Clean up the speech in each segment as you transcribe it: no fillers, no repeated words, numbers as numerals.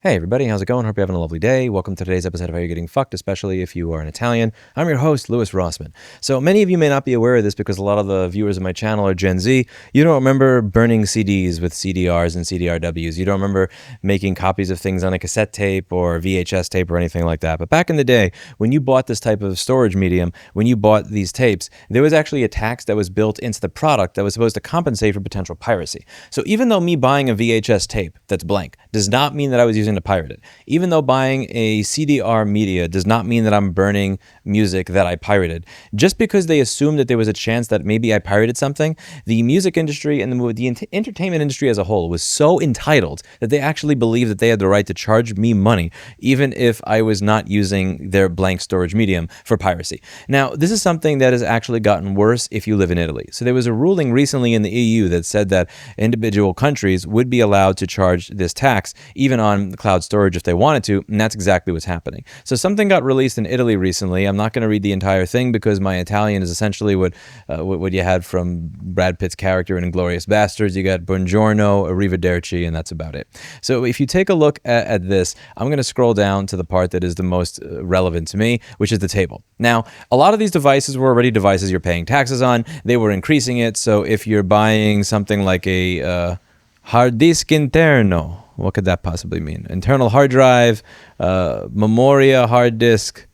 Hey everybody, how's it going? Hope you're having a lovely day. Welcome to today's episode of How You're Getting Fucked, especially if you are an Italian. I'm your host, Louis Rossmann. So many of you may not be aware of this because a lot of the viewers of my channel are Gen Z. You don't remember burning CDs with CDRs and CDRWs. You don't remember making copies of things on a cassette tape or VHS tape or anything like that. But back in the day, when you bought this type of storage medium, when you bought these tapes, there was actually a tax that was built into the product that was supposed to compensate for potential piracy. So even though me buying a VHS tape that's blank does not mean that I was using to pirate it. Even though buying a CDR media does not mean that I'm burning music that I pirated. Just because they assumed that there was a chance that maybe I pirated something, the music industry and the entertainment industry as a whole was so entitled that they actually believed that they had the right to charge me money, even if I was not using their blank storage medium for piracy. Now, this is something that has actually gotten worse if you live in Italy. So there was a ruling recently in the EU that said that individual countries would be allowed to charge this tax, even on cloud storage if they wanted to, and that's exactly what's happening. So something got released in Italy recently. I'm not going to read the entire thing because my Italian is essentially what you had from Brad Pitt's character in Inglourious Basterds. You got buongiorno, arrivederci, and that's about it. So if you take a look at this, I'm going to scroll down to the part that is the most relevant to me, which is the table. Now, a lot of these devices were already devices you're paying taxes on. They were increasing it. So if you're buying something like a hard disk interno, what could that possibly mean? Internal hard drive, memoria hard disk,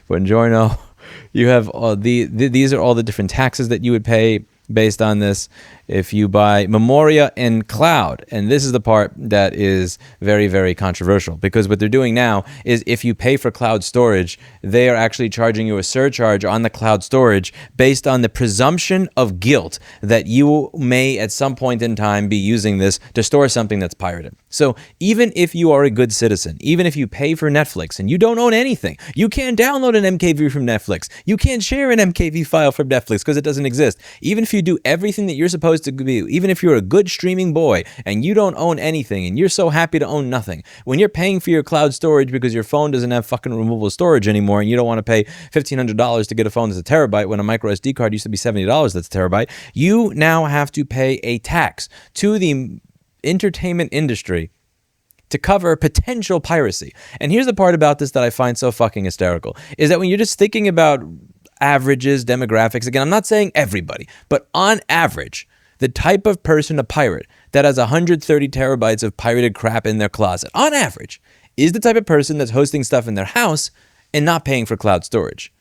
buongiorno. You have all these are all the different taxes that you would pay based on this. If you buy memoria and cloud, and this is the part that is very, very controversial, because what they're doing now is if you pay for cloud storage, they are actually charging you a surcharge on the cloud storage based on the presumption of guilt that you may at some point in time be using this to store something that's pirated. So even if you are a good citizen, even if you pay for Netflix and you don't own anything, you can't download an MKV from Netflix. You can't share an MKV file from Netflix because it doesn't exist. Even if you do everything that you're supposed to be, even if you're a good streaming boy and you don't own anything and you're so happy to own nothing, when you're paying for your cloud storage because your phone doesn't have fucking removable storage anymore and you don't want to pay $1,500 to get a phone that's a terabyte when a micro SD card used to be $70 that's a terabyte, you now have to pay a tax to the entertainment industry to cover potential piracy. And here's the part about this that I find so fucking hysterical, is that when you're just thinking about averages, demographics, again, I'm not saying everybody, but on average, the type of person, a pirate, that has 130 terabytes of pirated crap in their closet, on average, is the type of person that's hosting stuff in their house and not paying for cloud storage.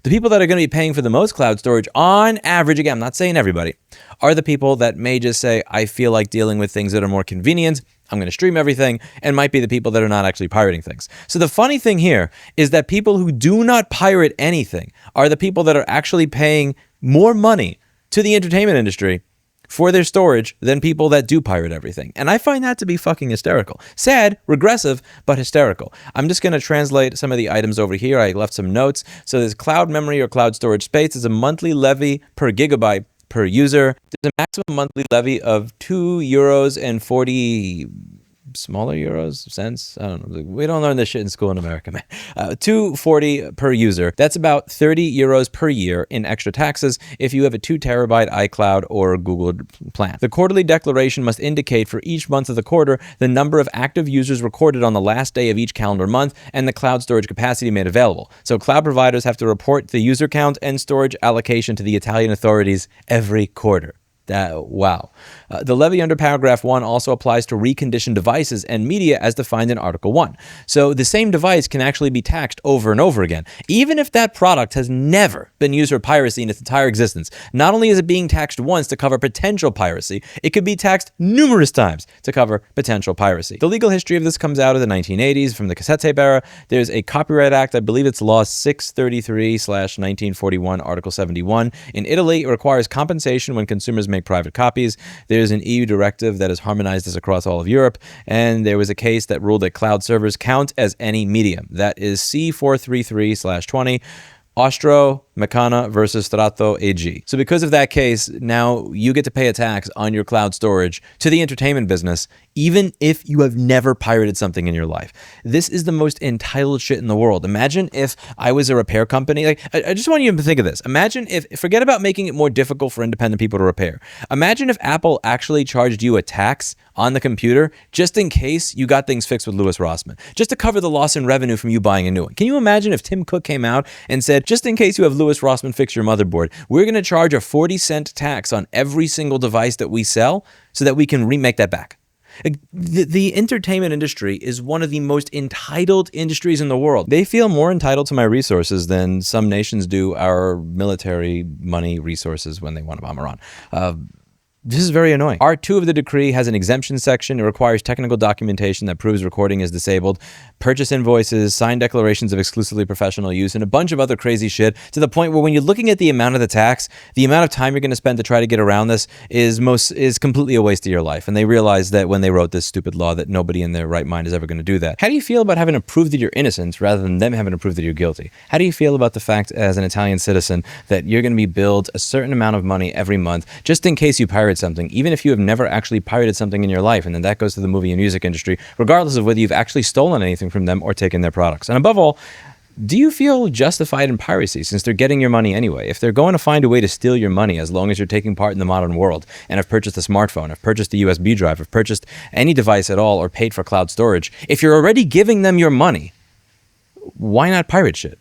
The people that are going to be paying for the most cloud storage, on average, again, I'm not saying everybody, are the people that may just say, I feel like dealing with things that are more convenient, I'm going to stream everything, and might be the people that are not actually pirating things. So the funny thing here is that people who do not pirate anything are the people that are actually paying more money to the entertainment industry for their storage than people that do pirate everything. And I find that to be fucking hysterical. Sad, regressive, but hysterical. I'm just going to translate some of the items over here. I left some notes. So there's cloud memory or cloud storage space. There's a monthly levy per gigabyte per user. There's a maximum monthly levy of €2.40 smaller euros, cents. I don't know. We don't learn this shit in school in America, man. $2.40 per user. That's about 30 euros per year in extra taxes if you have a 2 terabyte iCloud or Google plan. The quarterly declaration must indicate for each month of the quarter the number of active users recorded on the last day of each calendar month and the cloud storage capacity made available. So cloud providers have to report the user count and storage allocation to the Italian authorities every quarter. Wow. The levy under paragraph 1 also applies to reconditioned devices and media as defined in Article 1. So the same device can actually be taxed over and over again, even if that product has never been used for piracy in its entire existence. Not only is it being taxed once to cover potential piracy, it could be taxed numerous times to cover potential piracy. The legal history of this comes out of the 1980s from the cassette tape era. There's a Copyright Act, I believe it's Law 633/1941, Article 71. In Italy, it requires compensation when consumers make private copies. There's an EU directive that has harmonized this across all of Europe, and there was a case that ruled that cloud servers count as any medium. That is C433/20. Ostro Meccana versus Strato AG. So because of that case, now you get to pay a tax on your cloud storage to the entertainment business, even if you have never pirated something in your life. This is the most entitled shit in the world. Imagine if I was a repair company. Like, I just want you to think of this. Imagine if, forget about making it more difficult for independent people to repair. Imagine if Apple actually charged you a tax on the computer just in case you got things fixed with Louis Rossmann, just to cover the loss in revenue from you buying a new one. Can you imagine if Tim Cook came out and said, just in case you have Louis Rossmann fix your motherboard, we're going to charge a 40-cent tax on every single device that we sell so that we can remake that back? The entertainment industry is one of the most entitled industries in the world. They feel more entitled to my resources than some nations do our military money resources when they want to bomb Iran. This is very annoying. Part 2 of the decree has an exemption section. It requires technical documentation that proves recording is disabled, purchase invoices, signed declarations of exclusively professional use, and a bunch of other crazy shit, to the point where when you're looking at the amount of the tax, the amount of time you're going to spend to try to get around this is completely a waste of your life. And they realized that when they wrote this stupid law that nobody in their right mind is ever going to do that. How do you feel about having to prove that you're innocent rather than them having to prove that you're guilty? How do you feel about the fact as an Italian citizen that you're going to be billed a certain amount of money every month just in case you pirate something, even if you have never actually pirated something in your life? And then that goes to the movie and music industry, regardless of whether you've actually stolen anything from them or taken their products. And above all, do you feel justified in piracy since they're getting your money anyway? If they're going to find a way to steal your money as long as you're taking part in the modern world and have purchased a smartphone, have purchased a USB drive, have purchased any device at all or paid for cloud storage, if you're already giving them your money, why not pirate shit?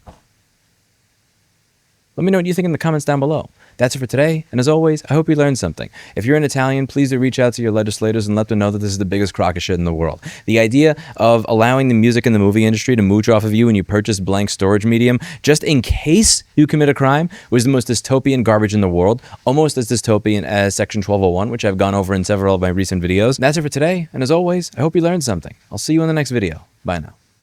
Let me know what you think in the comments down below. That's it for today, and as always, I hope you learned something. If you're an Italian, please do reach out to your legislators and let them know that this is the biggest crock of shit in the world. The idea of allowing the music and the movie industry to mooch off of you when you purchase blank storage medium, just in case you commit a crime, was the most dystopian garbage in the world, almost as dystopian as Section 1201, which I've gone over in several of my recent videos. That's it for today, and as always, I hope you learned something. I'll see you in the next video. Bye now.